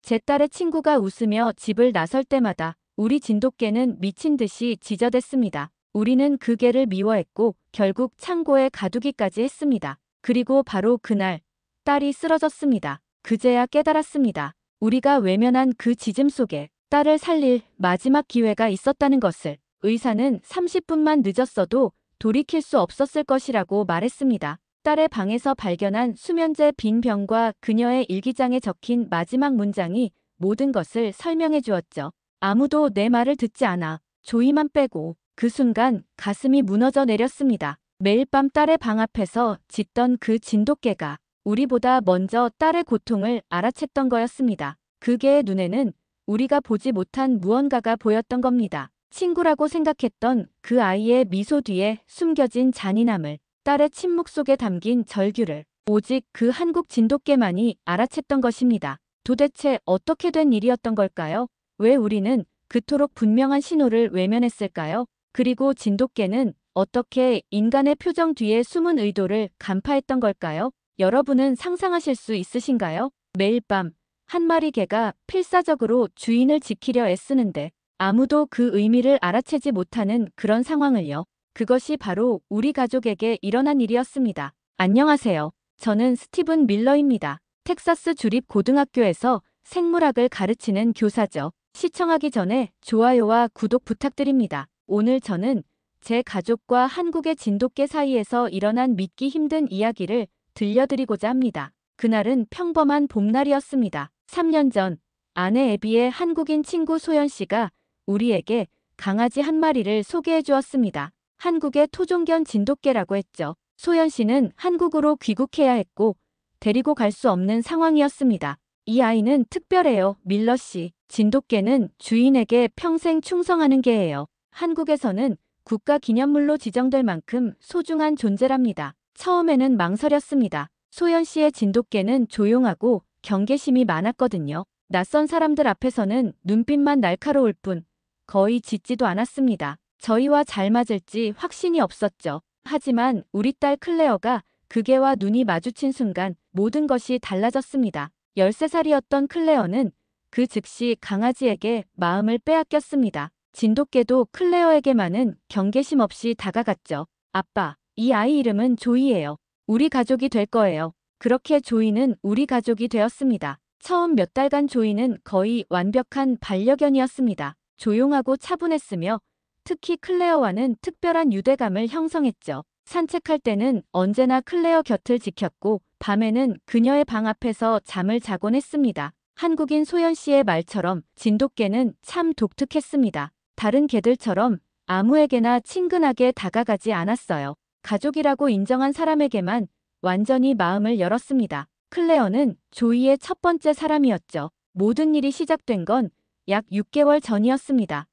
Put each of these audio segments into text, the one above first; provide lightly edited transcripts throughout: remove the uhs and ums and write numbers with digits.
제 딸의 친구가 웃으며 집을 나설 때마다 우리 진돗개는 미친 듯이 지저댔습니다. 우리는 그 개를 미워했고 결국 창고에 가두기까지 했습니다. 그리고 바로 그날 딸이 쓰러졌습니다. 그제야 깨달았습니다. 우리가 외면한 그 짖음 속에 딸을 살릴 마지막 기회가 있었다는 것을. 의사는 30분만 늦었어도 돌이킬 수 없었을 것이라고 말했습니다. 딸의 방에서 발견한 수면제 빈 병과 그녀의 일기장에 적힌 마지막 문장이 모든 것을 설명해 주었죠. 아무도 내 말을 듣지 않아. 조이만 빼고. 그 순간 가슴이 무너져 내렸습니다. 매일 밤 딸의 방 앞에서 짖던 그 진돗개가 우리보다 먼저 딸의 고통을 알아챘던 거였습니다. 그 개의 눈에는 우리가 보지 못한 무언가가 보였던 겁니다. 친구라고 생각했던 그 아이의 미소 뒤에 숨겨진 잔인함을, 딸의 침묵 속에 담긴 절규를 오직 그 한국 진돗개만이 알아챘던 것입니다. 도대체 어떻게 된 일이었던 걸까요? 왜 우리는 그토록 분명한 신호를 외면했을까요? 그리고 진돗개는 어떻게 인간의 표정 뒤에 숨은 의도를 간파했던 걸까요? 여러분은 상상하실 수 있으신가요? 매일 밤 한 마리 개가 필사적으로 주인을 지키려 애쓰는데 아무도 그 의미를 알아채지 못하는 그런 상황을요. 그것이 바로 우리 가족에게 일어난 일이었습니다. 안녕하세요. 저는 스티븐 밀러입니다. 텍사스 주립 고등학교에서 생물학을 가르치는 교사죠. 시청하기 전에 좋아요와 구독 부탁드립니다. 오늘 저는 제 가족과 한국의 진돗개 사이에서 일어난 믿기 힘든 이야기를 들려드리고자 합니다. 그날은 평범한 봄날이었습니다. 3년 전 아내 애비의 한국인 친구 소연 씨가 우리에게 강아지 한 마리를 소개해 주었습니다. 한국의 토종견 진돗개라고 했죠. 소연 씨는 한국으로 귀국해야 했고 데리고 갈 수 없는 상황이었습니다. 이 아이는 특별해요, 밀러 씨. 진돗개는 주인에게 평생 충성하는 개예요. 한국에서는 국가기념물로 지정될 만큼 소중한 존재랍니다. 처음에는 망설였습니다. 소연 씨의 진돗개는 조용하고 경계심이 많았거든요. 낯선 사람들 앞에서는 눈빛만 날카로울 뿐 거의 짖지도 않았습니다. 저희와 잘 맞을지 확신이 없었죠. 하지만 우리 딸 클레어가 그 개와 눈이 마주친 순간 모든 것이 달라졌습니다. 13살이었던 클레어는 그 즉시 강아지에게 마음을 빼앗겼습니다. 진돗개도 클레어에게만은 경계심 없이 다가갔죠. 아빠, 이 아이 이름은 조이예요. 우리 가족이 될 거예요. 그렇게 조이는 우리 가족이 되었습니다. 처음 몇 달간 조이는 거의 완벽한 반려견이었습니다. 조용하고 차분했으며 특히 클레어와는 특별한 유대감을 형성했죠. 산책할 때는 언제나 클레어 곁을 지켰고 밤에는 그녀의 방 앞에서 잠을 자곤 했습니다. 한국인 소연 씨의 말처럼 진돗개는 참 독특했습니다. 다른 개들처럼 아무에게나 친근하게 다가가지 않았어요. 가족이라고 인정한 사람에게만 완전히 마음을 열었습니다. 클레어는 조이의 첫 번째 사람이었죠. 모든 일이 시작된 건 약 6개월 전이었습니다.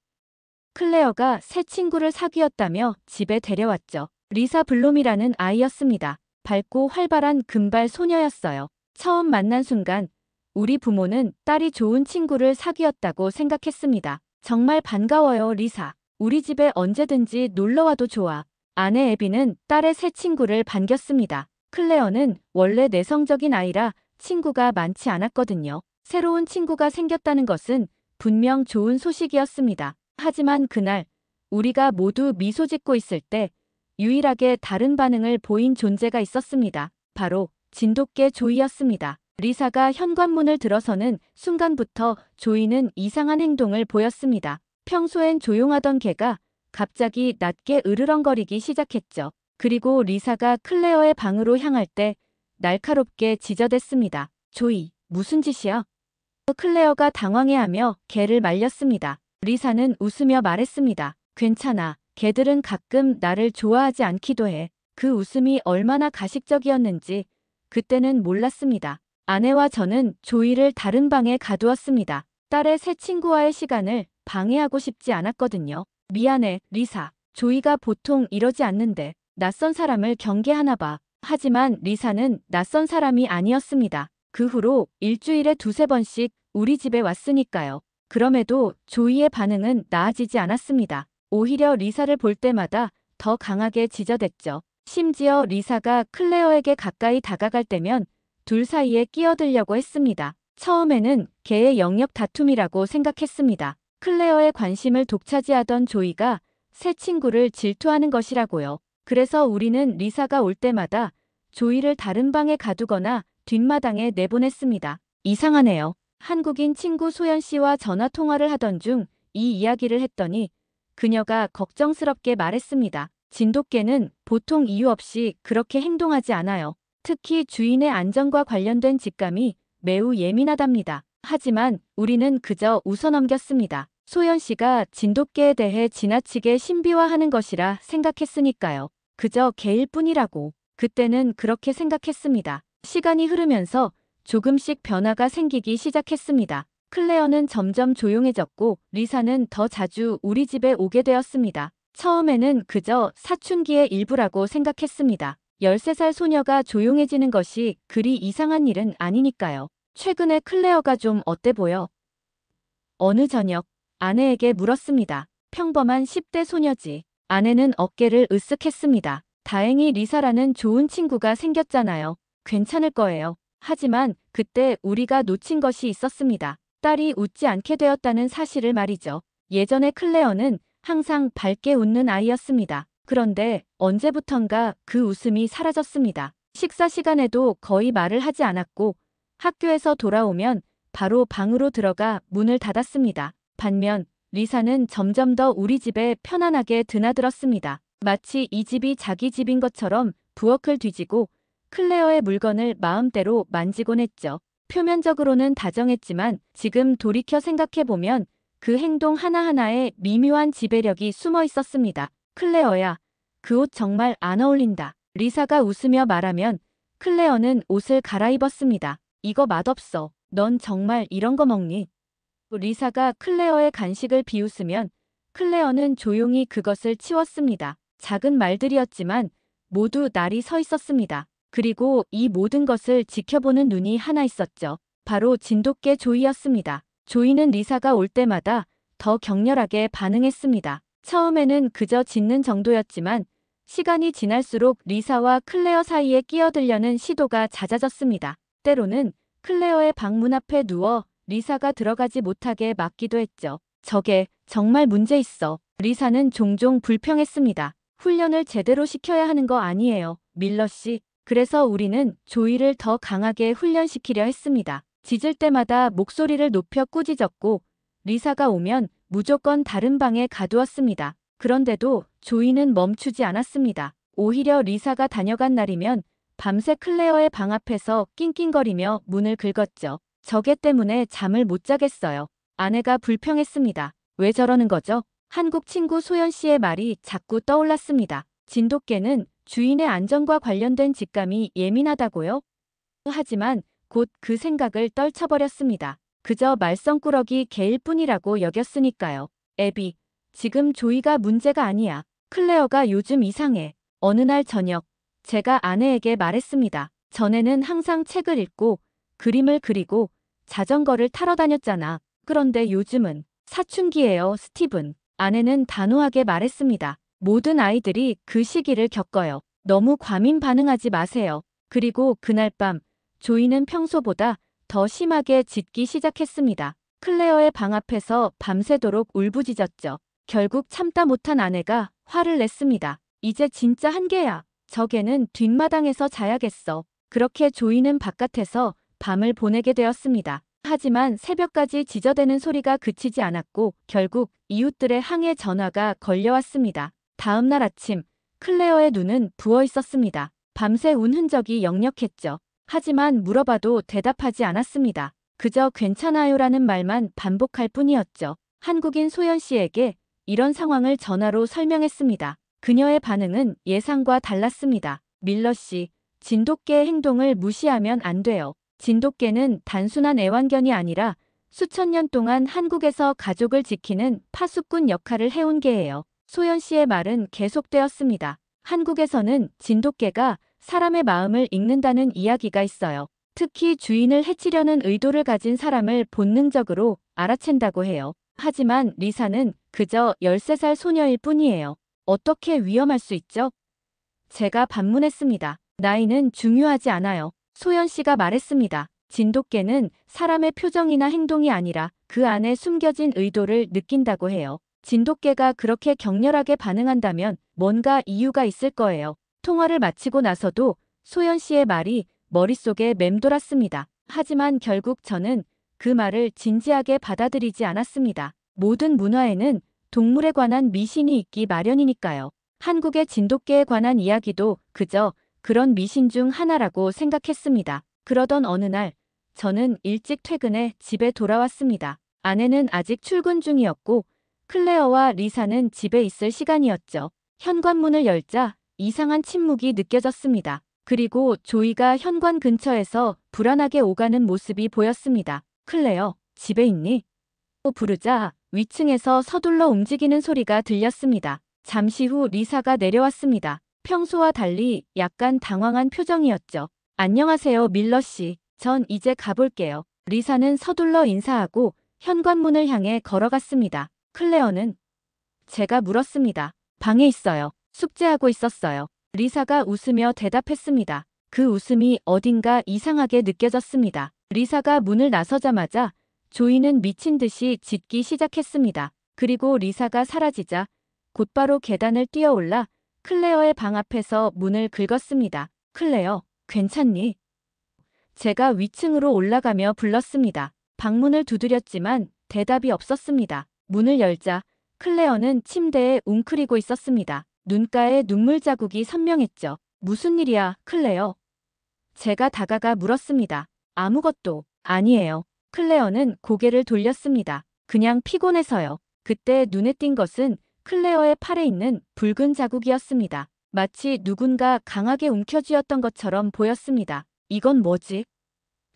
클레어가 새 친구를 사귀었다며 집에 데려왔죠. 리사 블룸이라는 아이였습니다. 밝고 활발한 금발 소녀였어요. 처음 만난 순간 우리 부모는 딸이 좋은 친구를 사귀었다고 생각했습니다. 정말 반가워요, 리사. 우리 집에 언제든지 놀러와도 좋아. 아내 애비는 딸의 새 친구를 반겼습니다. 클레어는 원래 내성적인 아이라 친구가 많지 않았거든요. 새로운 친구가 생겼다는 것은 분명 좋은 소식이었습니다. 하지만 그날 우리가 모두 미소 짓고 있을 때 유일하게 다른 반응을 보인 존재가 있었습니다. 바로 진돗개 조이였습니다. 리사가 현관문을 들어서는 순간부터 조이는 이상한 행동을 보였습니다. 평소엔 조용하던 개가 갑자기 낮게 으르렁거리기 시작했죠. 그리고 리사가 클레어의 방으로 향할 때 날카롭게 지저댔습니다. 조이, 무슨 짓이야? 클레어가 당황해하며 개를 말렸습니다. 리사는 웃으며 말했습니다. 괜찮아. 개들은 가끔 나를 좋아하지 않기도 해. 그 웃음이 얼마나 가식적이었는지 그때는 몰랐습니다. 아내와 저는 조이를 다른 방에 가두었습니다. 딸의 새 친구와의 시간을 방해하고 싶지 않았거든요. 미안해, 리사. 조이가 보통 이러지 않는데 낯선 사람을 경계하나 봐. 하지만 리사는 낯선 사람이 아니었습니다. 그 후로 일주일에 두세 번씩 우리 집에 왔으니까요. 그럼에도 조이의 반응은 나아지지 않았습니다. 오히려 리사를 볼 때마다 더 강하게 짖어댔죠. 심지어 리사가 클레어에게 가까이 다가갈 때면 둘 사이에 끼어들려고 했습니다. 처음에는 개의 영역 다툼이라고 생각했습니다. 클레어의 관심을 독차지하던 조이가 새 친구를 질투하는 것이라고요. 그래서 우리는 리사가 올 때마다 조이를 다른 방에 가두거나 뒷마당에 내보냈습니다. 이상하네요. 한국인 친구 소연 씨와 전화 통화를 하던 중 이 이야기를 했더니 그녀가 걱정스럽게 말했습니다. 진돗개는 보통 이유 없이 그렇게 행동하지 않아요. 특히 주인의 안전과 관련된 직감이 매우 예민하답니다. 하지만 우리는 그저 웃어넘겼습니다. 소연 씨가 진돗개에 대해 지나치게 신비화하는 것이라 생각했으니까요. 그저 개일 뿐이라고. 그때는 그렇게 생각했습니다. 시간이 흐르면서 조금씩 변화가 생기기 시작했습니다. 클레어는 점점 조용해졌고 리사는 더 자주 우리 집에 오게 되었습니다. 처음에는 그저 사춘기의 일부라고 생각했습니다. 13살 소녀가 조용해지는 것이 그리 이상한 일은 아니니까요. 최근에 클레어가 좀 어때 보여? 어느 저녁 아내에게 물었습니다. 평범한 10대 소녀지. 아내는 어깨를 으쓱했습니다. 다행히 리사라는 좋은 친구가 생겼잖아요. 괜찮을 거예요. 하지만 그때 우리가 놓친 것이 있었습니다. 딸이 웃지 않게 되었다는 사실을 말이죠. 예전에 클레어는 항상 밝게 웃는 아이였습니다. 그런데 언제부턴가 그 웃음이 사라졌습니다. 식사 시간에도 거의 말을 하지 않았고 학교에서 돌아오면 바로 방으로 들어가 문을 닫았습니다. 반면 리사는 점점 더 우리 집에 편안하게 드나들었습니다. 마치 이 집이 자기 집인 것처럼 부엌을 뒤지고 클레어의 물건을 마음대로 만지곤 했죠. 표면적으로는 다정했지만 지금 돌이켜 생각해보면 그 행동 하나하나에 미묘한 지배력이 숨어 있었습니다. 클레어야, 그 옷 정말 안 어울린다. 리사가 웃으며 말하면 클레어는 옷을 갈아입었습니다. 이거 맛없어. 넌 정말 이런 거 먹니? 리사가 클레어의 간식을 비웃으면 클레어는 조용히 그것을 치웠습니다. 작은 말들이었지만 모두 날이 서 있었습니다. 그리고 이 모든 것을 지켜보는 눈이 하나 있었죠. 바로 진돗개 조이였습니다. 조이는 리사가 올 때마다 더 격렬하게 반응했습니다. 처음에는 그저 짖는 정도였지만 시간이 지날수록 리사와 클레어 사이에 끼어들려는 시도가 잦아졌습니다. 때로는 클레어의 방문 앞에 누워 리사가 들어가지 못하게 막기도 했죠. 저게 정말 문제 있어. 리사는 종종 불평했습니다. 훈련을 제대로 시켜야 하는 거 아니에요, 밀러 씨. 그래서 우리는 조이를 더 강하게 훈련시키려 했습니다. 짖을 때마다 목소리를 높여 꾸짖었고 리사가 오면 무조건 다른 방에 가두었습니다. 그런데도 조이는 멈추지 않았습니다. 오히려 리사가 다녀간 날이면 밤새 클레어의 방 앞에서 낑낑거리며 문을 긁었죠. 저게 때문에 잠을 못 자겠어요. 아내가 불평했습니다. 왜 저러는 거죠? 한국 친구 소연 씨의 말이 자꾸 떠올랐습니다. 진돗개는 주인의 안전과 관련된 직감이 예민하다고요? 하지만 곧 그 생각을 떨쳐버렸습니다. 그저 말썽꾸러기 개일 뿐이라고 여겼으니까요. 애비, 지금 조이가 문제가 아니야. 클레어가 요즘 이상해. 어느 날 저녁, 제가 아내에게 말했습니다. 전에는 항상 책을 읽고 그림을 그리고 자전거를 타러 다녔잖아. 그런데 요즘은 사춘기예요, 스티븐. 아내는 단호하게 말했습니다. 모든 아이들이 그 시기를 겪어요. 너무 과민 반응하지 마세요. 그리고 그날 밤 조이는 평소보다 더 심하게 짖기 시작했습니다. 클레어의 방 앞에서 밤새도록 울부짖었죠. 결국 참다 못한 아내가 화를 냈습니다. 이제 진짜 한계야. 저 개는 뒷마당에서 자야겠어. 그렇게 조이는 바깥에서 밤을 보내게 되었습니다. 하지만 새벽까지 짖어대는 소리가 그치지 않았고 결국 이웃들의 항해 전화가 걸려왔습니다. 다음 날 아침 클레어의 눈은 부어 있었습니다. 밤새 운 흔적이 역력했죠. 하지만 물어봐도 대답하지 않았습니다. 그저 괜찮아요라는 말만 반복할 뿐이었죠. 한국인 소연 씨에게 이런 상황을 전화로 설명했습니다. 그녀의 반응은 예상과 달랐습니다. 밀러 씨, 진돗개의 행동을 무시하면 안 돼요. 진돗개는 단순한 애완견이 아니라 수천 년 동안 한국에서 가족을 지키는 파수꾼 역할을 해온 개예요. 소연 씨의 말은 계속되었습니다. 한국에서는 진돗개가 사람의 마음을 읽는다는 이야기가 있어요. 특히 주인을 해치려는 의도를 가진 사람을 본능적으로 알아챈다고 해요. 하지만 리사는 그저 13살 소녀일 뿐이에요. 어떻게 위험할 수 있죠? 제가 반문했습니다. 나이는 중요하지 않아요. 소연 씨가 말했습니다. 진돗개는 사람의 표정이나 행동이 아니라 그 안에 숨겨진 의도를 느낀다고 해요. 진돗개가 그렇게 격렬하게 반응한다면 뭔가 이유가 있을 거예요. 통화를 마치고 나서도 소연 씨의 말이 머릿속에 맴돌았습니다. 하지만 결국 저는 그 말을 진지하게 받아들이지 않았습니다. 모든 문화에는 동물에 관한 미신이 있기 마련이니까요. 한국의 진돗개에 관한 이야기도 그저 그런 미신 중 하나라고 생각했습니다. 그러던 어느 날 저는 일찍 퇴근해 집에 돌아왔습니다. 아내는 아직 출근 중이었고 클레어와 리사는 집에 있을 시간이었죠. 현관문을 열자 이상한 침묵이 느껴졌습니다. 그리고 조이가 현관 근처에서 불안하게 오가는 모습이 보였습니다. 클레어, 집에 있니? 부르자 위층에서 서둘러 움직이는 소리가 들렸습니다. 잠시 후 리사가 내려왔습니다. 평소와 달리 약간 당황한 표정이었죠. 안녕하세요, 밀러 씨. 전 이제 가볼게요. 리사는 서둘러 인사하고 현관문을 향해 걸어갔습니다. 클레어는? 제가 물었습니다. 방에 있어요. 숙제하고 있었어요. 리사가 웃으며 대답했습니다. 그 웃음이 어딘가 이상하게 느껴졌습니다. 리사가 문을 나서자마자 조이는 미친 듯이 짖기 시작했습니다. 그리고 리사가 사라지자 곧바로 계단을 뛰어올라 클레어의 방 앞에서 문을 긁었습니다. 클레어, 괜찮니? 제가 위층으로 올라가며 불렀습니다. 방문을 두드렸지만 대답이 없었습니다. 문을 열자 클레어는 침대에 웅크리고 있었습니다. 눈가에 눈물 자국이 선명했죠. 무슨 일이야, 클레어? 제가 다가가 물었습니다. 아무것도 아니에요. 클레어는 고개를 돌렸습니다. 그냥 피곤해서요. 그때 눈에 띈 것은 클레어의 팔에 있는 붉은 자국이었습니다. 마치 누군가 강하게 움켜쥐었던 것처럼 보였습니다. 이건 뭐지?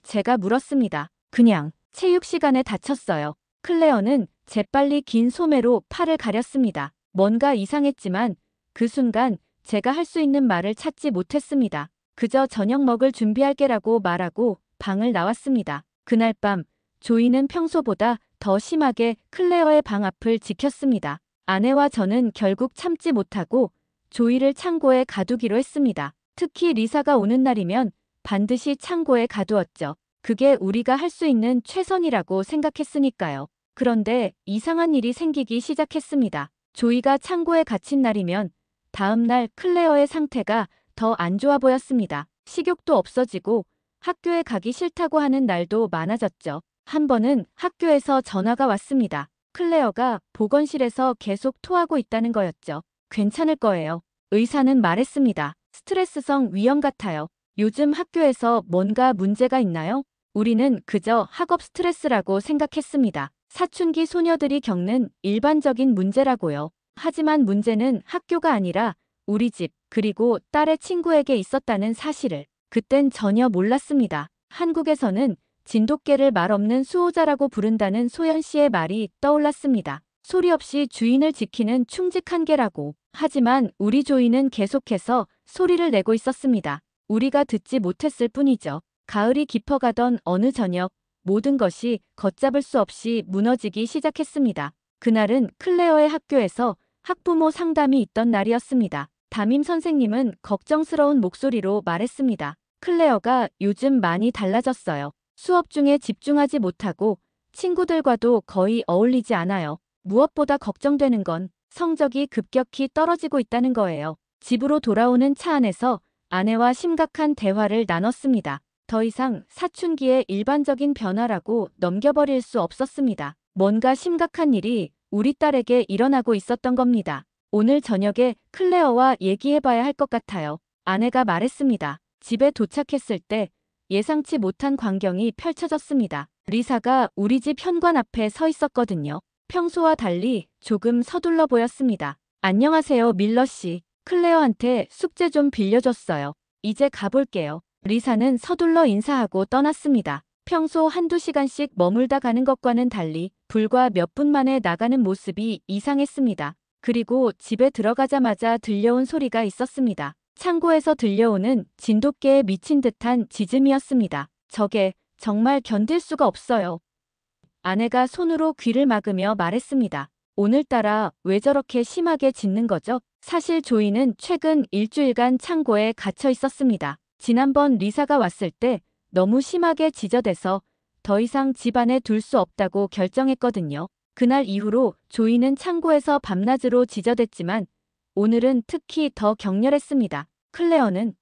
제가 물었습니다. 그냥 체육 시간에 다쳤어요. 클레어는 재빨리 긴 소매로 팔을 가렸습니다. 뭔가 이상했지만 그 순간 제가 할 수 있는 말을 찾지 못했습니다. 그저 저녁 먹을 준비할게라고 말하고 방을 나왔습니다. 그날 밤 조이는 평소보다 더 심하게 클레어의 방 앞을 지켰습니다. 아내와 저는 결국 참지 못하고 조이를 창고에 가두기로 했습니다. 특히 리사가 오는 날이면 반드시 창고에 가두었죠. 그게 우리가 할 수 있는 최선이라고 생각했으니까요. 그런데 이상한 일이 생기기 시작했습니다. 조이가 창고에 갇힌 날이면 다음 날 클레어의 상태가 더 안 좋아 보였습니다. 식욕도 없어지고 학교에 가기 싫다고 하는 날도 많아졌죠. 한 번은 학교에서 전화가 왔습니다. 클레어가 보건실에서 계속 토하고 있다는 거였죠. 괜찮을 거예요. 의사는 말했습니다. 스트레스성 위염 같아요. 요즘 학교에서 뭔가 문제가 있나요? 우리는 그저 학업 스트레스라고 생각했습니다. 사춘기 소녀들이 겪는 일반적인 문제라고요. 하지만 문제는 학교가 아니라 우리 집 그리고 딸의 친구에게 있었다는 사실을 그땐 전혀 몰랐습니다. 한국에서는 진돗개를 말없는 수호자라고 부른다는 소연 씨의 말이 떠올랐습니다. 소리 없이 주인을 지키는 충직한 개라고. 하지만 우리 조이는 계속해서 소리를 내고 있었습니다. 우리가 듣지 못했을 뿐이죠. 가을이 깊어가던 어느 저녁 모든 것이 걷잡을 수 없이 무너지기 시작했습니다. 그날은 클레어의 학교에서 학부모 상담이 있던 날이었습니다. 담임 선생님은 걱정스러운 목소리로 말했습니다. 클레어가 요즘 많이 달라졌어요. 수업 중에 집중하지 못하고 친구들과도 거의 어울리지 않아요. 무엇보다 걱정되는 건 성적이 급격히 떨어지고 있다는 거예요. 집으로 돌아오는 차 안에서 아내와 심각한 대화를 나눴습니다. 더 이상 사춘기의 일반적인 변화라고 넘겨버릴 수 없었습니다. 뭔가 심각한 일이 우리 딸에게 일어나고 있었던 겁니다. 오늘 저녁에 클레어와 얘기해봐야 할 것 같아요. 아내가 말했습니다. 집에 도착했을 때 예상치 못한 광경이 펼쳐졌습니다. 리사가 우리 집 현관 앞에 서 있었거든요. 평소와 달리 조금 서둘러 보였습니다. 안녕하세요, 밀러 씨. 클레어한테 숙제 좀 빌려줬어요. 이제 가볼게요. 리사는 서둘러 인사하고 떠났습니다. 평소 한두 시간씩 머물다 가는 것과는 달리 불과 몇 분 만에 나가는 모습이 이상했습니다. 그리고 집에 들어가자마자 들려온 소리가 있었습니다. 창고에서 들려오는 진돗개에 미친 듯한 짖음이었습니다. 저게 정말 견딜 수가 없어요. 아내가 손으로 귀를 막으며 말했습니다. 오늘따라 왜 저렇게 심하게 짖는 거죠? 사실 조이는 최근 일주일간 창고에 갇혀 있었습니다. 지난번 리사가 왔을 때 너무 심하게 지저대서 더 이상 집 안에 둘 수 없다고 결정했거든요. 그날 이후로 조이는 창고에서 밤낮으로 지저댔지만 오늘은 특히 더 격렬했습니다. 클레어는?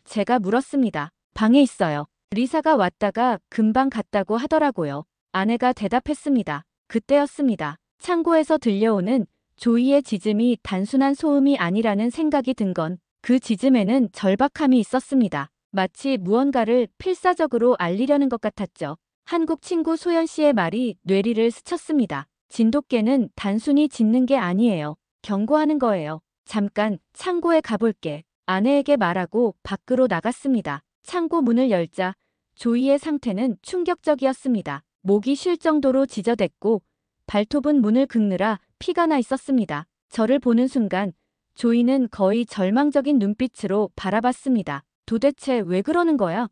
제가 물었습니다. 방에 있어요. 리사가 왔다가 금방 갔다고 하더라고요. 아내가 대답했습니다. 그때였습니다. 창고에서 들려오는 조이의 짖음이 단순한 소음이 아니라는 생각이 든 건 그 짖음에는 절박함이 있었습니다. 마치 무언가를 필사적으로 알리려는 것 같았죠. 한국 친구 소연 씨의 말이 뇌리를 스쳤습니다. 진돗개는 단순히 짖는 게 아니에요. 경고하는 거예요. 잠깐 창고에 가볼게. 아내에게 말하고 밖으로 나갔습니다. 창고 문을 열자 조이의 상태는 충격적이었습니다. 목이 쉴 정도로 지저댔고 발톱은 문을 긁느라 피가 나 있었습니다. 저를 보는 순간 조이는 거의 절망적인 눈빛으로 바라봤습니다. 도대체 왜 그러는 거야?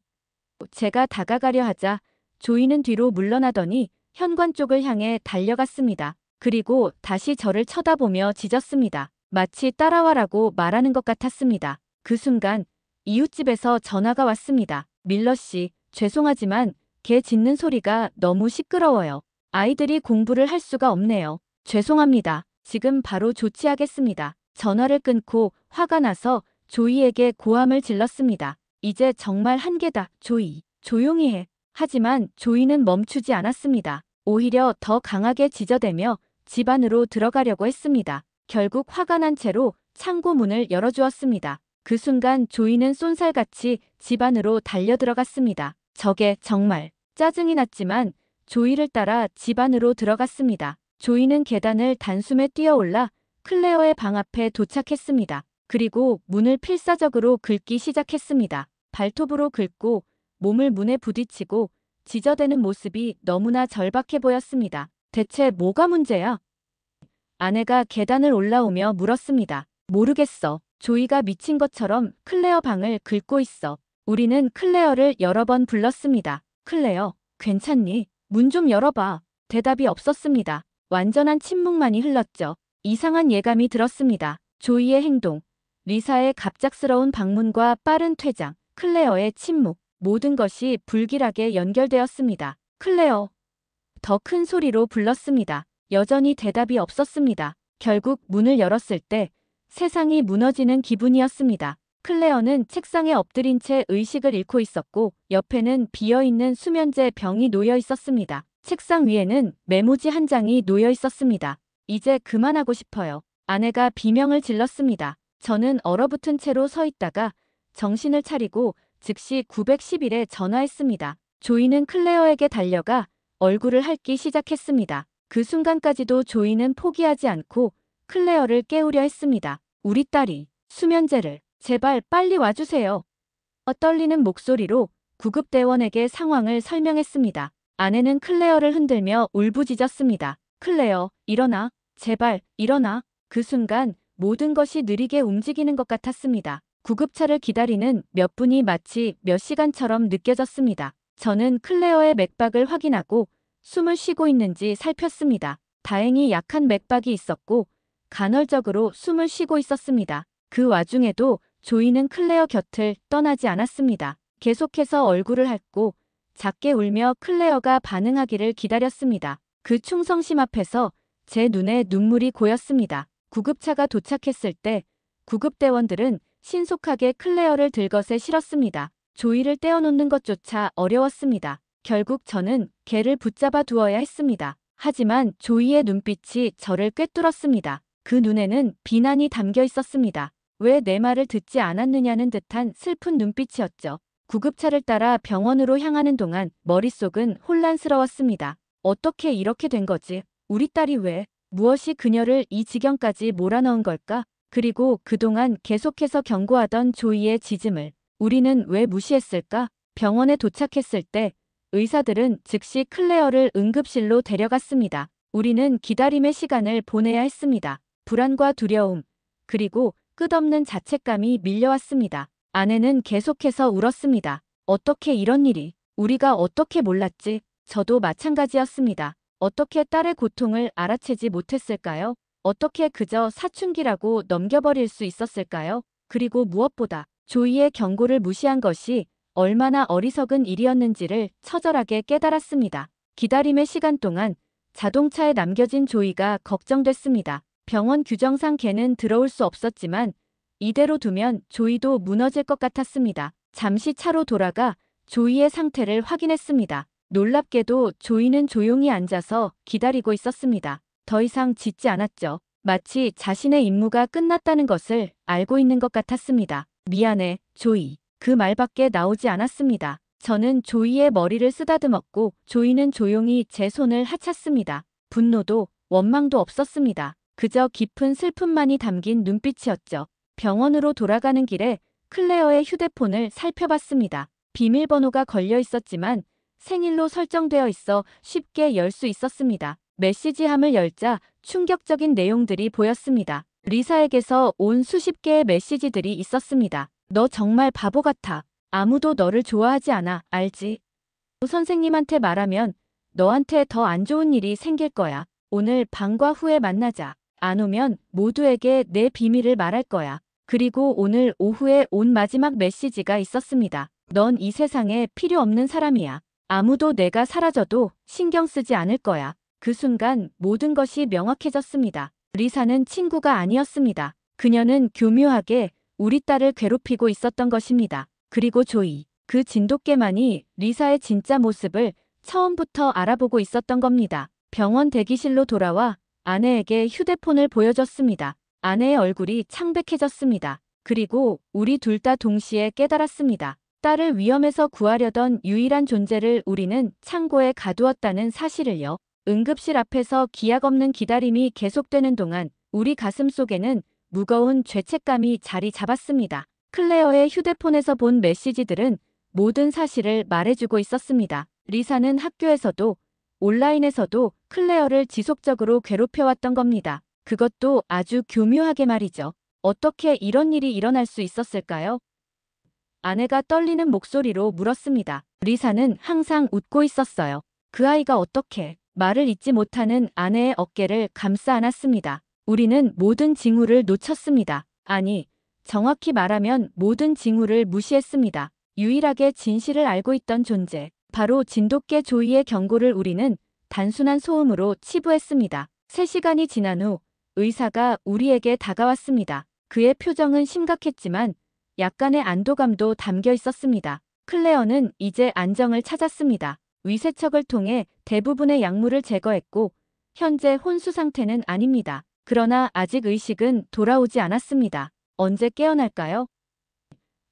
제가 다가가려 하자 조이는 뒤로 물러나더니 현관 쪽을 향해 달려갔습니다. 그리고 다시 저를 쳐다보며 짖었습니다. 마치 따라와라고 말하는 것 같았습니다. 그 순간 이웃집에서 전화가 왔습니다. 밀러 씨, 죄송하지만 개 짖는 소리가 너무 시끄러워요. 아이들이 공부를 할 수가 없네요. 죄송합니다. 지금 바로 조치하겠습니다. 전화를 끊고 화가 나서 조이에게 고함을 질렀습니다. 이제 정말 한계다, 조이. 조용히 해. 하지만 조이는 멈추지 않았습니다. 오히려 더 강하게 짖어대며 집 안으로 들어가려고 했습니다. 결국 화가 난 채로 창고 문을 열어주었습니다. 그 순간 조이는 쏜살같이 집 안으로 달려들어갔습니다. 저게 정말 짜증이 났지만 조이를 따라 집 안으로 들어갔습니다. 조이는 계단을 단숨에 뛰어올라 클레어의 방 앞에 도착했습니다. 그리고 문을 필사적으로 긁기 시작했습니다. 발톱으로 긁고 몸을 문에 부딪히고 지저대는 모습이 너무나 절박해 보였습니다. 대체 뭐가 문제야? 아내가 계단을 올라오며 물었습니다. 모르겠어. 조이가 미친 것처럼 클레어 방을 긁고 있어. 우리는 클레어를 여러 번 불렀습니다. 클레어, 괜찮니? 문 좀 열어봐. 대답이 없었습니다. 완전한 침묵만이 흘렀죠. 이상한 예감이 들었습니다. 조이의 행동, 리사의 갑작스러운 방문과 빠른 퇴장, 클레어의 침묵, 모든 것이 불길하게 연결되었습니다. 클레어. 더 큰 소리로 불렀습니다. 여전히 대답이 없었습니다. 결국 문을 열었을 때 세상이 무너지는 기분이었습니다. 클레어는 책상에 엎드린 채 의식을 잃고 있었고 옆에는 비어있는 수면제 병이 놓여 있었습니다. 책상 위에는 메모지 한 장이 놓여 있었습니다. 이제 그만하고 싶어요. 아내가 비명을 질렀습니다. 저는 얼어붙은 채로 서 있다가 정신을 차리고 즉시 911에 전화했습니다. 조이는 클레어에게 달려가 얼굴을 핥기 시작했습니다. 그 순간까지도 조이는 포기하지 않고 클레어를 깨우려 했습니다. 우리 딸이 수면제를 제발 빨리 와주세요. 떨리는 목소리로 구급대원에게 상황을 설명했습니다. 아내는 클레어를 흔들며 울부짖었습니다. 클레어, 일어나. 제발, 일어나. 그 순간 모든 것이 느리게 움직이는 것 같았습니다. 구급차를 기다리는 몇 분이 마치 몇 시간처럼 느껴졌습니다. 저는 클레어의 맥박을 확인하고 숨을 쉬고 있는지 살폈습니다. 다행히 약한 맥박이 있었고 간헐적으로 숨을 쉬고 있었습니다. 그 와중에도 조이는 클레어 곁을 떠나지 않았습니다. 계속해서 얼굴을 핥고 작게 울며 클레어가 반응하기를 기다렸습니다. 그 충성심 앞에서 제 눈에 눈물이 고였습니다. 구급차가 도착했을 때 구급대원들은 신속하게 클레어를 들것에 실었습니다. 조이를 떼어놓는 것조차 어려웠습니다. 결국 저는 개를 붙잡아 두어야 했습니다. 하지만 조이의 눈빛이 저를 꿰뚫었습니다. 그 눈에는 비난이 담겨 있었습니다. 왜 내 말을 듣지 않았느냐는 듯한 슬픈 눈빛이었죠. 구급차를 따라 병원으로 향하는 동안 머릿속은 혼란스러웠습니다. 어떻게 이렇게 된 거지? 우리 딸이 왜? 무엇이 그녀를 이 지경까지 몰아넣은 걸까? 그리고 그동안 계속해서 경고하던 조이의 짖음을 우리는 왜 무시했을까? 병원에 도착했을 때 의사들은 즉시 클레어를 응급실로 데려갔습니다. 우리는 기다림의 시간을 보내야 했습니다. 불안과 두려움, 그리고 끝없는 자책감이 밀려왔습니다. 아내는 계속해서 울었습니다. 어떻게 이런 일이? 우리가 어떻게 몰랐지? 저도 마찬가지였습니다. 어떻게 딸의 고통을 알아채지 못했을까요? 어떻게 그저 사춘기라고 넘겨버릴 수 있었을까요? 그리고 무엇보다 조이의 경고를 무시한 것이 얼마나 어리석은 일이었는지를 처절하게 깨달았습니다. 기다림의 시간 동안 자동차에 남겨진 조이가 걱정됐습니다. 병원 규정상 걔는 들어올 수 없었지만 이대로 두면 조이도 무너질 것 같았습니다. 잠시 차로 돌아가 조이의 상태를 확인했습니다. 놀랍게도 조이는 조용히 앉아서 기다리고 있었습니다. 더 이상 짖지 않았죠. 마치 자신의 임무가 끝났다는 것을 알고 있는 것 같았습니다. 미안해, 조이. 그 말밖에 나오지 않았습니다. 저는 조이의 머리를 쓰다듬었고 조이는 조용히 제 손을 하찼습니다. 분노도 원망도 없었습니다. 그저 깊은 슬픔만이 담긴 눈빛이었죠. 병원으로 돌아가는 길에 클레어의 휴대폰을 살펴봤습니다. 비밀번호가 걸려 있었지만 생일로 설정되어 있어 쉽게 열 수 있었습니다. 메시지함을 열자 충격적인 내용들이 보였습니다. 리사에게서 온 수십 개의 메시지들이 있었습니다. 너 정말 바보 같아. 아무도 너를 좋아하지 않아. 알지? 선생님한테 말하면 너한테 더 안 좋은 일이 생길 거야. 오늘 방과 후에 만나자. 안 오면 모두에게 내 비밀을 말할 거야. 그리고 오늘 오후에 온 마지막 메시지가 있었습니다. 넌 이 세상에 필요 없는 사람이야. 아무도 내가 사라져도 신경 쓰지 않을 거야. 그 순간 모든 것이 명확해졌습니다. 리사는 친구가 아니었습니다. 그녀는 교묘하게 우리 딸을 괴롭히고 있었던 것입니다. 그리고 조이, 그 진돗개만이 리사의 진짜 모습을 처음부터 알아보고 있었던 겁니다. 병원 대기실로 돌아와 아내에게 휴대폰을 보여줬습니다. 아내의 얼굴이 창백해졌습니다. 그리고 우리 둘 다 동시에 깨달았습니다. 딸을 위험에서 구하려던 유일한 존재를 우리는 창고에 가두었다는 사실을요. 응급실 앞에서 기약 없는 기다림이 계속되는 동안 우리 가슴 속에는 무거운 죄책감이 자리 잡았습니다. 클레어의 휴대폰에서 본 메시지들은 모든 사실을 말해주고 있었습니다. 리사는 학교에서도 온라인에서도 클레어를 지속적으로 괴롭혀왔던 겁니다. 그것도 아주 교묘하게 말이죠. 어떻게 이런 일이 일어날 수 있었을까요? 아내가 떨리는 목소리로 물었습니다. 리사는 항상 웃고 있었어요. 그 아이가 어떻게 말을 잇지 못하는 아내의 어깨를 감싸 안았습니다. 우리는 모든 징후를 놓쳤습니다. 아니, 정확히 말하면 모든 징후를 무시했습니다. 유일하게 진실을 알고 있던 존재, 바로 진돗개 조이의 경고를 우리는 단순한 소음으로 치부했습니다. 3시간이 지난 후 의사가 우리에게 다가왔습니다. 그의 표정은 심각했지만 약간의 안도감도 담겨 있었습니다. 클레어는 이제 안정을 찾았습니다. 위세척을 통해 대부분의 약물을 제거했고 현재 혼수 상태는 아닙니다. 그러나 아직 의식은 돌아오지 않았습니다. 언제 깨어날까요?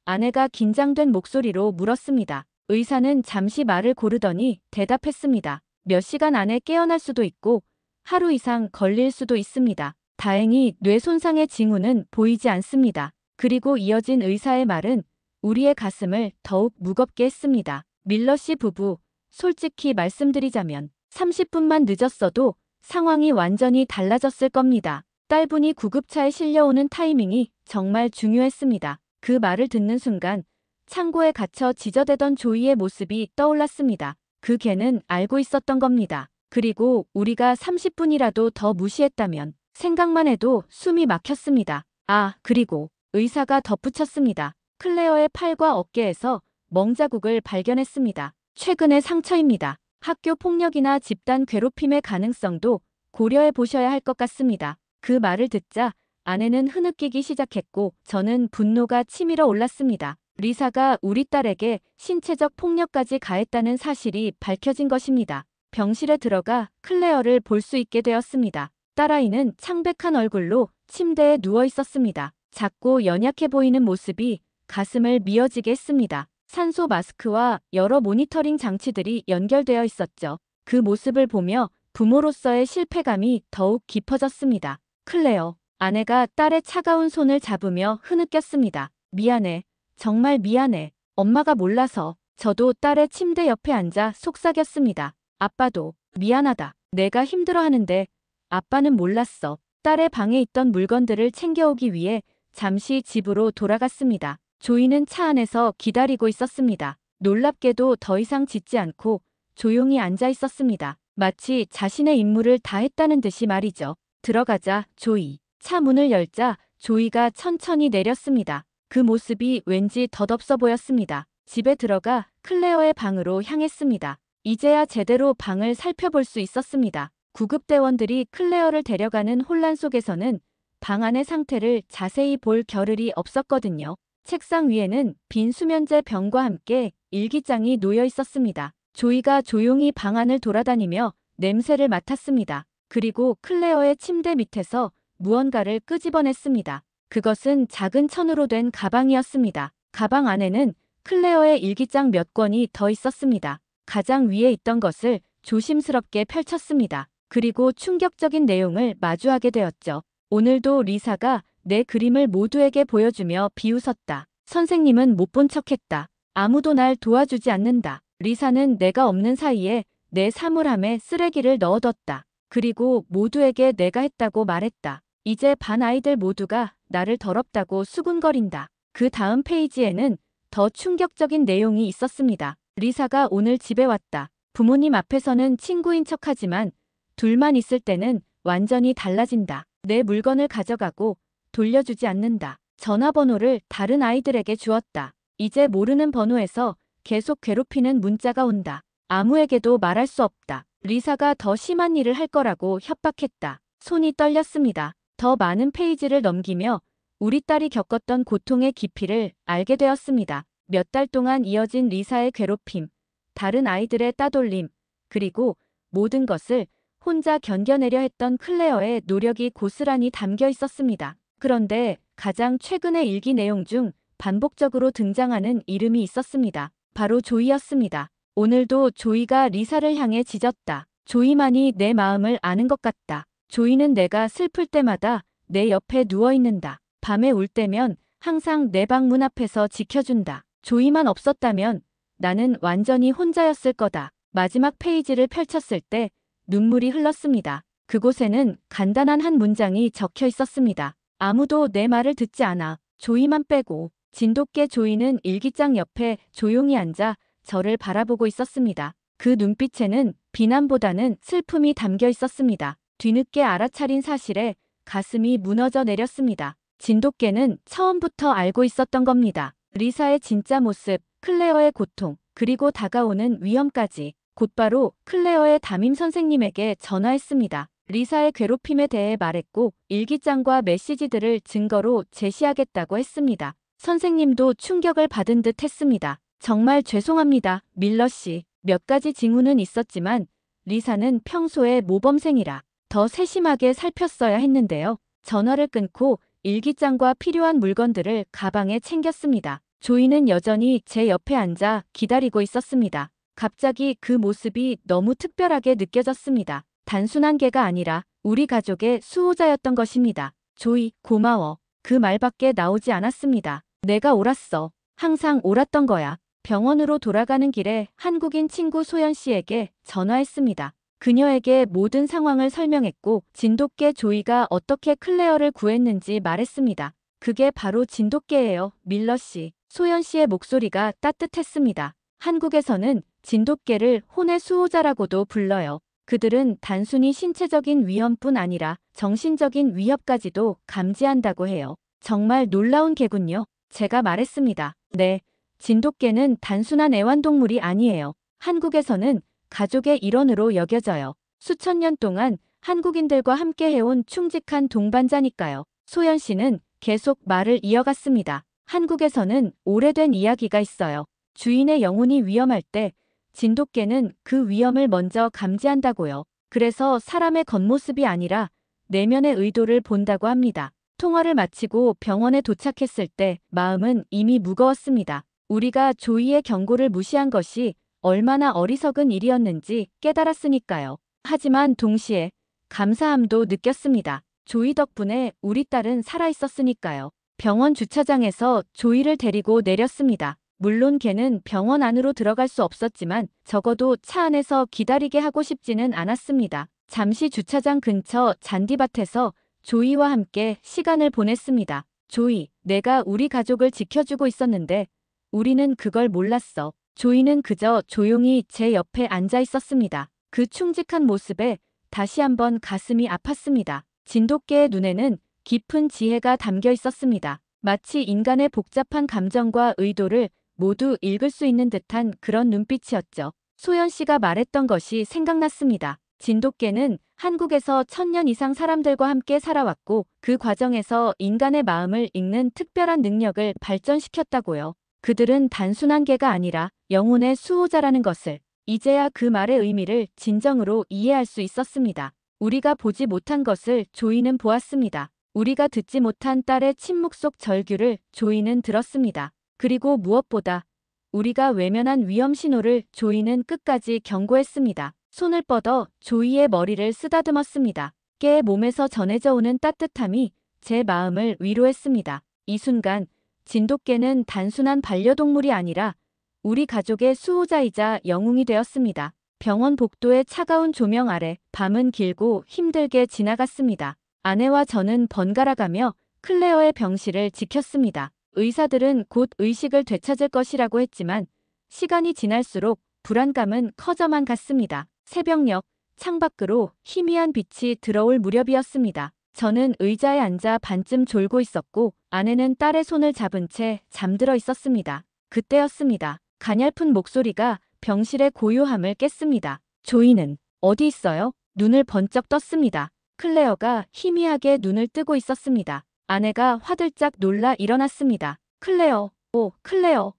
아내가 긴장된 목소리로 물었습니다. 의사는 잠시 말을 고르더니 대답했습니다. 몇 시간 안에 깨어날 수도 있고 하루 이상 걸릴 수도 있습니다. 다행히 뇌 손상의 징후는 보이지 않습니다. 그리고 이어진 의사의 말은 우리의 가슴을 더욱 무겁게 했습니다. 밀러 씨 부부, 솔직히 말씀드리자면 30분만 늦었어도 상황이 완전히 달라졌을 겁니다. 딸분이 구급차에 실려오는 타이밍이 정말 중요했습니다. 그 말을 듣는 순간 창고에 갇혀 지저대던 조이의 모습이 떠올랐습니다. 그 개는 알고 있었던 겁니다. 그리고 우리가 30분이라도 더 무시했다면 생각만 해도 숨이 막혔습니다. 아, 그리고 의사가 덧붙였습니다. 클레어의 팔과 어깨에서 멍자국을 발견했습니다. 최근의 상처입니다. 학교 폭력이나 집단 괴롭힘의 가능성도 고려해 보셔야 할 것 같습니다. 그 말을 듣자 아내는 흐느끼기 시작했고 저는 분노가 치밀어 올랐습니다. 리사가 우리 딸에게 신체적 폭력까지 가했다는 사실이 밝혀진 것입니다. 병실에 들어가 클레어를 볼 수 있게 되었습니다. 딸아이는 창백한 얼굴로 침대에 누워 있었습니다. 작고 연약해 보이는 모습이 가슴을 미어지게 했습니다. 산소 마스크와 여러 모니터링 장치들이 연결되어 있었죠. 그 모습을 보며 부모로서의 실패감이 더욱 깊어졌습니다. 클레어, 아내가 딸의 차가운 손을 잡으며 흐느꼈습니다. 미안해. 정말 미안해. 엄마가 몰라서. 저도 딸의 침대 옆에 앉아 속삭였습니다. 아빠도 미안하다. 내가 힘들어하는데 아빠는 몰랐어. 딸의 방에 있던 물건들을 챙겨오기 위해 잠시 집으로 돌아갔습니다. 조이는 차 안에서 기다리고 있었습니다. 놀랍게도 더 이상 짖지 않고 조용히 앉아 있었습니다. 마치 자신의 임무를 다 했다는 듯이 말이죠. 들어가자, 조이. 차 문을 열자 조이가 천천히 내렸습니다. 그 모습이 왠지 덧없어 보였습니다. 집에 들어가 클레어의 방으로 향했습니다. 이제야 제대로 방을 살펴볼 수 있었습니다. 구급대원들이 클레어를 데려가는 혼란 속에서는 방 안의 상태를 자세히 볼 겨를이 없었거든요. 책상 위에는 빈 수면제 병과 함께 일기장이 놓여 있었습니다. 조이가 조용히 방 안을 돌아다니며 냄새를 맡았습니다. 그리고 클레어의 침대 밑에서 무언가를 끄집어냈습니다. 그것은 작은 천으로 된 가방이었습니다. 가방 안에는 클레어의 일기장 몇 권이 더 있었습니다. 가장 위에 있던 것을 조심스럽게 펼쳤습니다. 그리고 충격적인 내용을 마주하게 되었죠. 오늘도 리사가 내 그림을 모두에게 보여주며 비웃었다. 선생님은 못 본 척했다. 아무도 날 도와주지 않는다. 리사는 내가 없는 사이에 내 사물함에 쓰레기를 넣어뒀다. 그리고 모두에게 내가 했다고 말했다. 이제 반 아이들 모두가 나를 더럽다고 수군거린다. 그 다음 페이지에는 더 충격적인 내용이 있었습니다. 리사가 오늘 집에 왔다. 부모님 앞에서는 친구인 척하지만 둘만 있을 때는 완전히 달라진다. 내 물건을 가져가고 돌려주지 않는다. 전화번호를 다른 아이들에게 주었다. 이제 모르는 번호에서 계속 괴롭히는 문자가 온다. 아무에게도 말할 수 없다. 리사가 더 심한 일을 할 거라고 협박했다. 손이 떨렸습니다. 더 많은 페이지를 넘기며 우리 딸이 겪었던 고통의 깊이를 알게 되었습니다. 몇 달 동안 이어진 리사의 괴롭힘, 다른 아이들의 따돌림, 그리고 모든 것을 혼자 견뎌내려 했던 클레어의 노력이 고스란히 담겨 있었습니다. 그런데 가장 최근의 일기 내용 중 반복적으로 등장하는 이름이 있었습니다. 바로 조이였습니다. 오늘도 조이가 리사를 향해 짖었다. 조이만이 내 마음을 아는 것 같다. 조이는 내가 슬플 때마다 내 옆에 누워있는다. 밤에 울 때면 항상 내 방 문 앞에서 지켜준다. 조이만 없었다면 나는 완전히 혼자였을 거다. 마지막 페이지를 펼쳤을 때 눈물이 흘렀습니다. 그곳에는 간단한 한 문장이 적혀 있었습니다. 아무도 내 말을 듣지 않아. 조이만 빼고. 진돗개 조이는 일기장 옆에 조용히 앉아 저를 바라보고 있었습니다. 그 눈빛에는 비난보다는 슬픔이 담겨 있었습니다. 뒤늦게 알아차린 사실에 가슴이 무너져 내렸습니다. 진돗개는 처음부터 알고 있었던 겁니다. 리사의 진짜 모습, 클레어의 고통, 그리고 다가오는 위험까지. 곧바로 클레어의 담임 선생님에게 전화했습니다. 리사의 괴롭힘에 대해 말했고 일기장과 메시지들을 증거로 제시하겠다고 했습니다. 선생님도 충격을 받은 듯 했습니다. 정말 죄송합니다, 밀러 씨. 몇 가지 징후는 있었지만 리사는 평소에 모범생이라 더 세심하게 살폈어야 했는데요. 전화를 끊고 일기장과 필요한 물건들을 가방에 챙겼습니다. 조이는 여전히 제 옆에 앉아 기다리고 있었습니다. 갑자기 그 모습이 너무 특별하게 느껴졌습니다. 단순한 개가 아니라 우리 가족의 수호자였던 것입니다. 조이, 고마워. 그 말밖에 나오지 않았습니다. 내가 옳았어. 항상 옳았던 거야. 병원으로 돌아가는 길에 한국인 친구 소연 씨에게 전화했습니다. 그녀에게 모든 상황을 설명했고 진돗개 조이가 어떻게 클레어를 구했는지 말했습니다. 그게 바로 진돗개예요, 밀러 씨. 소연 씨의 목소리가 따뜻했습니다. 한국에서는 진돗개를 혼의 수호자라고도 불러요. 그들은 단순히 신체적인 위험뿐 아니라 정신적인 위협까지도 감지한다고 해요. 정말 놀라운 개군요. 제가 말했습니다. 네, 진돗개는 단순한 애완동물이 아니에요. 한국에서는 가족의 일원으로 여겨져요. 수천 년 동안 한국인들과 함께 해온 충직한 동반자니까요. 소연 씨는 계속 말을 이어갔습니다. 한국에서는 오래된 이야기가 있어요. 주인의 영혼이 위험할 때 진돗개는 그 위험을 먼저 감지한다고요. 그래서 사람의 겉모습이 아니라 내면의 의도를 본다고 합니다. 통화를 마치고 병원에 도착했을 때 마음은 이미 무거웠습니다. 우리가 조이의 경고를 무시한 것이 얼마나 어리석은 일이었는지 깨달았으니까요. 하지만 동시에 감사함도 느꼈습니다. 조이 덕분에 우리 딸은 살아있었으니까요. 병원 주차장에서 조이를 데리고 내렸습니다. 물론 걔는 병원 안으로 들어갈 수 없었지만 적어도 차 안에서 기다리게 하고 싶지는 않았습니다. 잠시 주차장 근처 잔디밭에서 조이와 함께 시간을 보냈습니다. 조이, 내가 우리 가족을 지켜주고 있었는데 우리는 그걸 몰랐어. 조이는 그저 조용히 제 옆에 앉아 있었습니다. 그 충직한 모습에 다시 한번 가슴이 아팠습니다. 진돗개의 눈에는 깊은 지혜가 담겨 있었습니다. 마치 인간의 복잡한 감정과 의도를 모두 읽을 수 있는 듯한 그런 눈빛이었죠. 소연 씨가 말했던 것이 생각났습니다. 진돗개는 한국에서 1000년 이상 사람들과 함께 살아왔고 그 과정에서 인간의 마음을 읽는 특별한 능력을 발전시켰다고요. 그들은 단순한 개가 아니라 영혼의 수호자라는 것을 이제야 그 말의 의미를 진정으로 이해할 수 있었습니다. 우리가 보지 못한 것을 조이는 보았습니다. 우리가 듣지 못한 딸의 침묵 속 절규를 조이는 들었습니다. 그리고 무엇보다 우리가 외면한 위험 신호를 조이는 끝까지 경고했습니다. 손을 뻗어 조이의 머리를 쓰다듬었습니다. 깨의 몸에서 전해져 오는 따뜻함이 제 마음을 위로했습니다. 이 순간 진돗개는 단순한 반려동물이 아니라 우리 가족의 수호자이자 영웅이 되었습니다. 병원 복도의 차가운 조명 아래 밤은 길고 힘들게 지나갔습니다. 아내와 저는 번갈아가며 클레어의 병실을 지켰습니다. 의사들은 곧 의식을 되찾을 것이라고 했지만 시간이 지날수록 불안감은 커져만 갔습니다. 새벽녘 창밖으로 희미한 빛이 들어올 무렵이었습니다. 저는 의자에 앉아 반쯤 졸고 있었고 아내는 딸의 손을 잡은 채 잠들어 있었습니다. 그때였습니다. 가냘픈 목소리가 병실의 고요함을 깼습니다. 조이는 어디 있어요? 눈을 번쩍 떴습니다. 클레어가 희미하게 눈을 뜨고 있었습니다. 아내가 화들짝 놀라 일어났습니다. 클레어, 오, 클레어.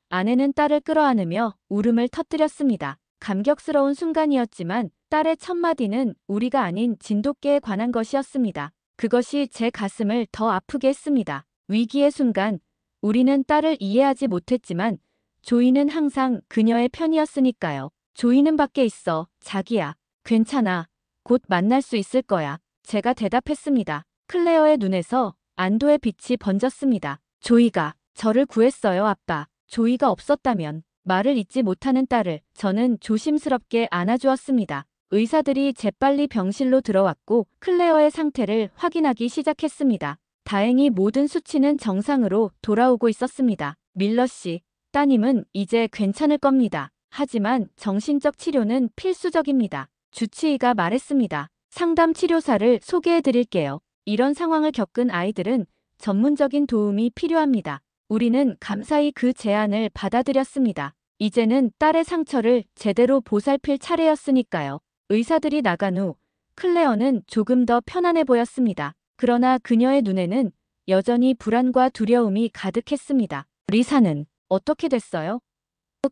아내는 딸을 끌어안으며 울음을 터뜨렸습니다. 감격스러운 순간이었지만 딸의 첫마디는 우리가 아닌 진돗개에 관한 것이었습니다. 그것이 제 가슴을 더 아프게 했습니다. 위기의 순간 우리는 딸을 이해하지 못했지만 조이는 항상 그녀의 편이었으니까요. 조이는 밖에 있어, 자기야. 괜찮아. 곧 만날 수 있을 거야. 제가 대답했습니다. 클레어의 눈에서 안도의 빛이 번졌습니다. 조이가 저를 구했어요, 아빠. 조이가 없었다면 말을 잇지 못하는 딸을 저는 조심스럽게 안아주었습니다. 의사들이 재빨리 병실로 들어왔고 클레어의 상태를 확인하기 시작했습니다. 다행히 모든 수치는 정상으로 돌아오고 있었습니다. 밀러 씨, 따님은 이제 괜찮을 겁니다. 하지만 정신적 치료는 필수적입니다. 주치의가 말했습니다. 상담 치료사를 소개해 드릴게요. 이런 상황을 겪은 아이들은 전문적인 도움이 필요합니다. 우리는 감사히 그 제안을 받아들였습니다. 이제는 딸의 상처를 제대로 보살필 차례였으니까요. 의사들이 나간 후 클레어는 조금 더 편안해 보였습니다. 그러나 그녀의 눈에는 여전히 불안과 두려움이 가득했습니다. 리사는 어떻게 됐어요?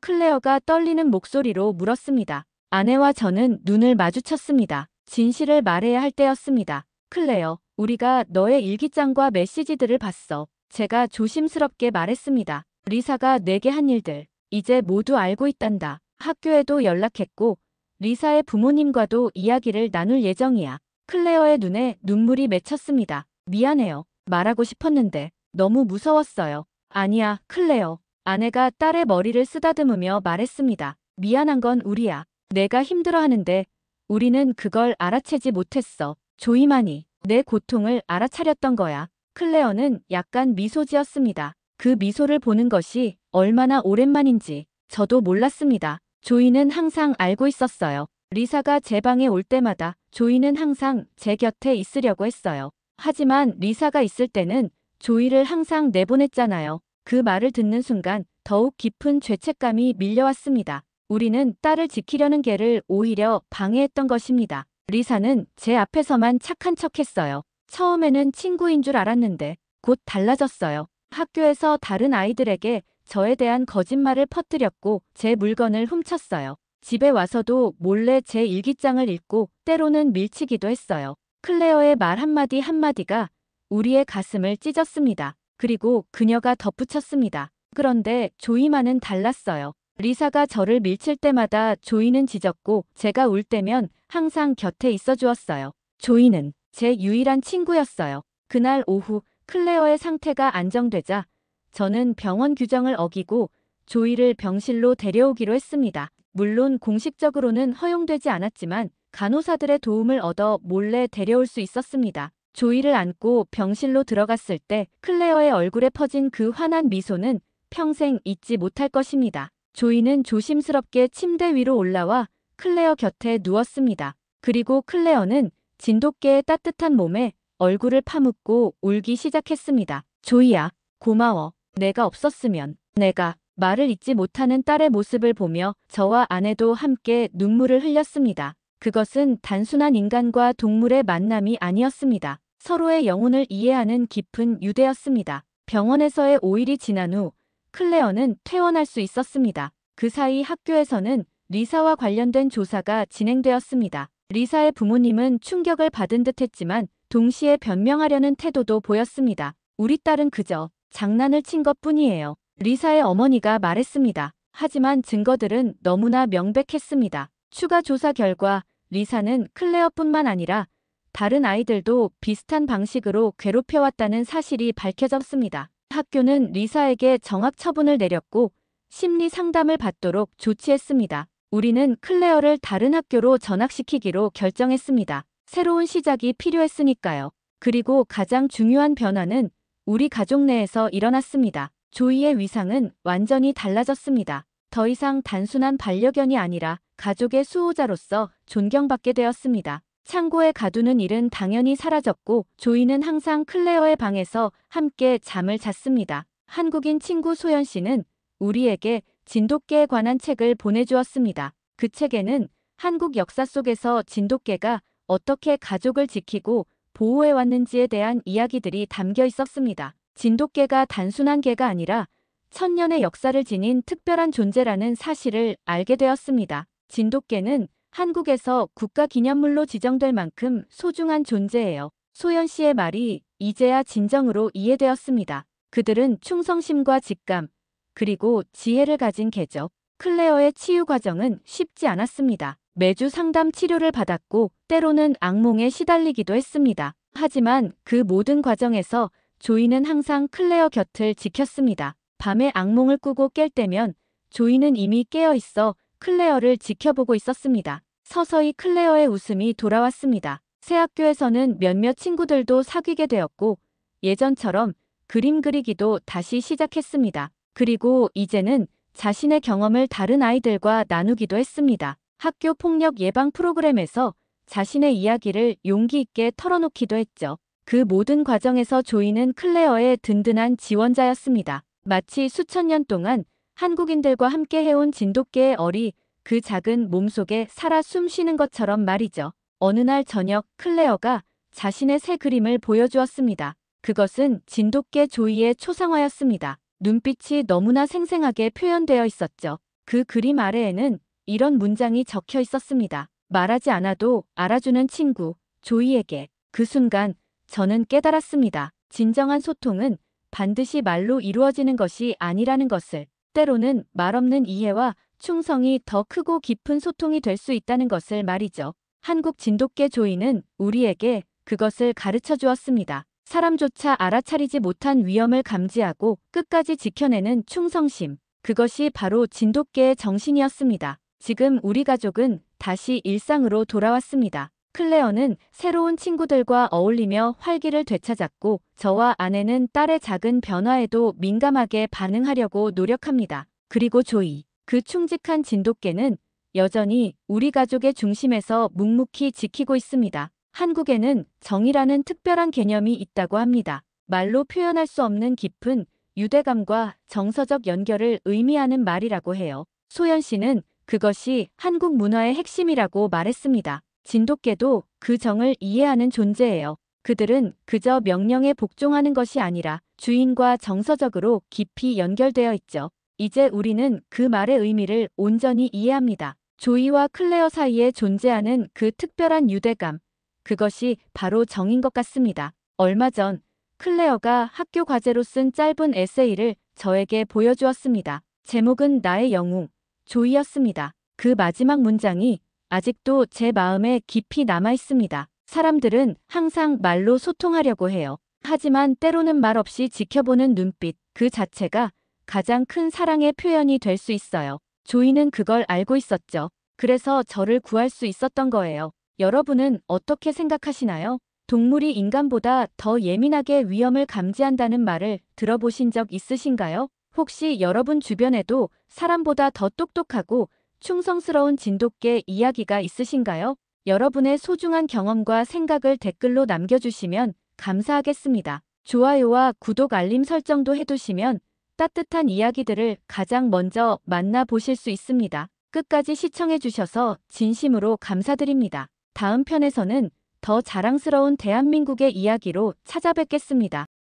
클레어가 떨리는 목소리로 물었습니다. 아내와 저는 눈을 마주쳤습니다. 진실을 말해야 할 때였습니다. 클레어, 우리가 너의 일기장과 메시지들을 봤어. 제가 조심스럽게 말했습니다. 리사가 내게 한 일들, 이제 모두 알고 있단다. 학교에도 연락했고 리사의 부모님과도 이야기를 나눌 예정이야. 클레어의 눈에 눈물이 맺혔습니다. 미안해요. 말하고 싶었는데 너무 무서웠어요. 아니야, 클레어. 아내가 딸의 머리를 쓰다듬으며 말했습니다. 미안한 건 우리야. 내가 힘들어하는데 우리는 그걸 알아채지 못했어. 조이만이 내 고통을 알아차렸던 거야. 클레어는 약간 미소 지었습니다. 그 미소를 보는 것이 얼마나 오랜만인지 저도 몰랐습니다. 조이는 항상 알고 있었어요. 리사가 제 방에 올 때마다 조이는 항상 제 곁에 있으려고 했어요. 하지만 리사가 있을 때는 조이를 항상 내보냈잖아요. 그 말을 듣는 순간 더욱 깊은 죄책감이 밀려왔습니다. 우리는 딸을 지키려는 개를 오히려 방해했던 것입니다. 리사는 제 앞에서만 착한 척했어요. 처음에는 친구인 줄 알았는데 곧 달라졌어요. 학교에서 다른 아이들에게 저에 대한 거짓말을 퍼뜨렸고 제 물건을 훔쳤어요. 집에 와서도 몰래 제 일기장을 읽고 때로는 밀치기도 했어요. 클레어의 말 한마디 한마디가 우리의 가슴을 찢었습니다. 그리고 그녀가 덧붙였습니다. 그런데 조이만은 달랐어요. 리사가 저를 밀칠 때마다 조이는 짖었고 제가 울 때면 항상 곁에 있어 주었어요. 조이는 제 유일한 친구였어요. 그날 오후 클레어의 상태가 안정되자 저는 병원 규정을 어기고 조이를 병실로 데려오기로 했습니다. 물론 공식적으로는 허용되지 않았지만 간호사들의 도움을 얻어 몰래 데려올 수 있었습니다. 조이를 안고 병실로 들어갔을 때 클레어의 얼굴에 퍼진 그 환한 미소는 평생 잊지 못할 것입니다. 조이는 조심스럽게 침대 위로 올라와 클레어 곁에 누웠습니다. 그리고 클레어는 진돗개의 따뜻한 몸에 얼굴을 파묻고 울기 시작했습니다. 조이야, 고마워. 내가 없었으면 내가 말을 잇지 못하는 딸의 모습을 보며 저와 아내도 함께 눈물을 흘렸습니다. 그것은 단순한 인간과 동물의 만남이 아니었습니다. 서로의 영혼을 이해하는 깊은 유대였습니다. 병원에서의 5일이 지난 후 클레어는 퇴원할 수 있었습니다. 그 사이 학교에서는 리사와 관련된 조사가 진행되었습니다. 리사의 부모님은 충격을 받은 듯했지만 동시에 변명하려는 태도도 보였습니다. 우리 딸은 그저 장난을 친 것뿐이에요. 리사의 어머니가 말했습니다. 하지만 증거들은 너무나 명백했습니다. 추가 조사 결과 리사는 클레어뿐만 아니라 다른 아이들도 비슷한 방식으로 괴롭혀왔다는 사실이 밝혀졌습니다. 학교는 리사에게 정학 처분을 내렸고 심리 상담을 받도록 조치했습니다. 우리는 클레어를 다른 학교로 전학시키기로 결정했습니다. 새로운 시작이 필요했으니까요. 그리고 가장 중요한 변화는 우리 가족 내에서 일어났습니다. 조이의 위상은 완전히 달라졌습니다. 더 이상 단순한 반려견이 아니라 가족의 수호자로서 존경받게 되었습니다. 창고에 가두는 일은 당연히 사라졌고 조이는 항상 클레어의 방에서 함께 잠을 잤습니다. 한국인 친구 소연 씨는 우리에게 진돗개에 관한 책을 보내주었습니다. 그 책에는 한국 역사 속에서 진돗개가 어떻게 가족을 지키고 보호해왔는지에 대한 이야기들이 담겨 있었습니다. 진돗개가 단순한 개가 아니라 천년의 역사를 지닌 특별한 존재라는 사실을 알게 되었습니다. 진돗개는 한국에서 국가기념물로 지정될 만큼 소중한 존재예요. 소연 씨의 말이 이제야 진정으로 이해되었습니다. 그들은 충성심과 직감, 그리고 지혜를 가진 개죠. 클레어의 치유 과정은 쉽지 않았습니다. 매주 상담 치료를 받았고 때로는 악몽에 시달리기도 했습니다. 하지만 그 모든 과정에서 조이는 항상 클레어 곁을 지켰습니다. 밤에 악몽을 꾸고 깰 때면 조이는 이미 깨어 있어 클레어를 지켜보고 있었습니다. 서서히 클레어의 웃음이 돌아왔습니다. 새 학교에서는 몇몇 친구들도 사귀게 되었고 예전처럼 그림 그리기도 다시 시작했습니다. 그리고 이제는 자신의 경험을 다른 아이들과 나누기도 했습니다. 학교 폭력 예방 프로그램에서 자신의 이야기를 용기 있게 털어놓기도 했죠. 그 모든 과정에서 조이는 클레어의 든든한 지원자였습니다. 마치 수천 년 동안 한국인들과 함께 해온 진돗개의 얼이 그 작은 몸속에 살아 숨쉬는 것처럼 말이죠. 어느 날 저녁 클레어가 자신의 새 그림을 보여주었습니다. 그것은 진돗개 조이의 초상화였습니다. 눈빛이 너무나 생생하게 표현되어 있었죠. 그 그림 아래에는 이런 문장이 적혀 있었습니다. 말하지 않아도 알아주는 친구, 조이에게. 그 순간 저는 깨달았습니다. 진정한 소통은 반드시 말로 이루어지는 것이 아니라는 것을. 때로는 말없는 이해와 충성이 더 크고 깊은 소통이 될 수 있다는 것을 말이죠. 한국 진돗개 조이는 우리에게 그것을 가르쳐 주었습니다. 사람조차 알아차리지 못한 위험을 감지하고 끝까지 지켜내는 충성심. 그것이 바로 진돗개의 정신이었습니다. 지금 우리 가족은 다시 일상으로 돌아왔습니다. 클레어는 새로운 친구들과 어울리며 활기를 되찾았고 저와 아내는 딸의 작은 변화에도 민감하게 반응하려고 노력합니다. 그리고 조이, 그 충직한 진돗개는 여전히 우리 가족의 중심에서 묵묵히 지키고 있습니다. 한국에는 정이라는 특별한 개념이 있다고 합니다. 말로 표현할 수 없는 깊은 유대감과 정서적 연결을 의미하는 말이라고 해요. 소연 씨는 그것이 한국 문화의 핵심이라고 말했습니다. 진돗개도 그 정을 이해하는 존재예요. 그들은 그저 명령에 복종하는 것이 아니라 주인과 정서적으로 깊이 연결되어 있죠. 이제 우리는 그 말의 의미를 온전히 이해합니다. 조이와 클레어 사이에 존재하는 그 특별한 유대감. 그것이 바로 정인 것 같습니다. 얼마 전 클레어가 학교 과제로 쓴 짧은 에세이를 저에게 보여주었습니다. 제목은 나의 영웅, 조이였습니다. 그 마지막 문장이 아직도 제 마음에 깊이 남아 있습니다. 사람들은 항상 말로 소통하려고 해요. 하지만 때로는 말 없이 지켜보는 눈빛, 그 자체가 가장 큰 사랑의 표현이 될 수 있어요. 조이는 그걸 알고 있었죠. 그래서 저를 구할 수 있었던 거예요. 여러분은 어떻게 생각하시나요? 동물이 인간보다 더 예민하게 위험을 감지한다는 말을 들어보신 적 있으신가요? 혹시 여러분 주변에도 사람보다 더 똑똑하고 충성스러운 진돗개 이야기가 있으신가요? 여러분의 소중한 경험과 생각을 댓글로 남겨주시면 감사하겠습니다. 좋아요와 구독 알림 설정도 해두시면 따뜻한 이야기들을 가장 먼저 만나보실 수 있습니다. 끝까지 시청해주셔서 진심으로 감사드립니다. 다음 편에서는 더 자랑스러운 대한민국의 이야기로 찾아뵙겠습니다.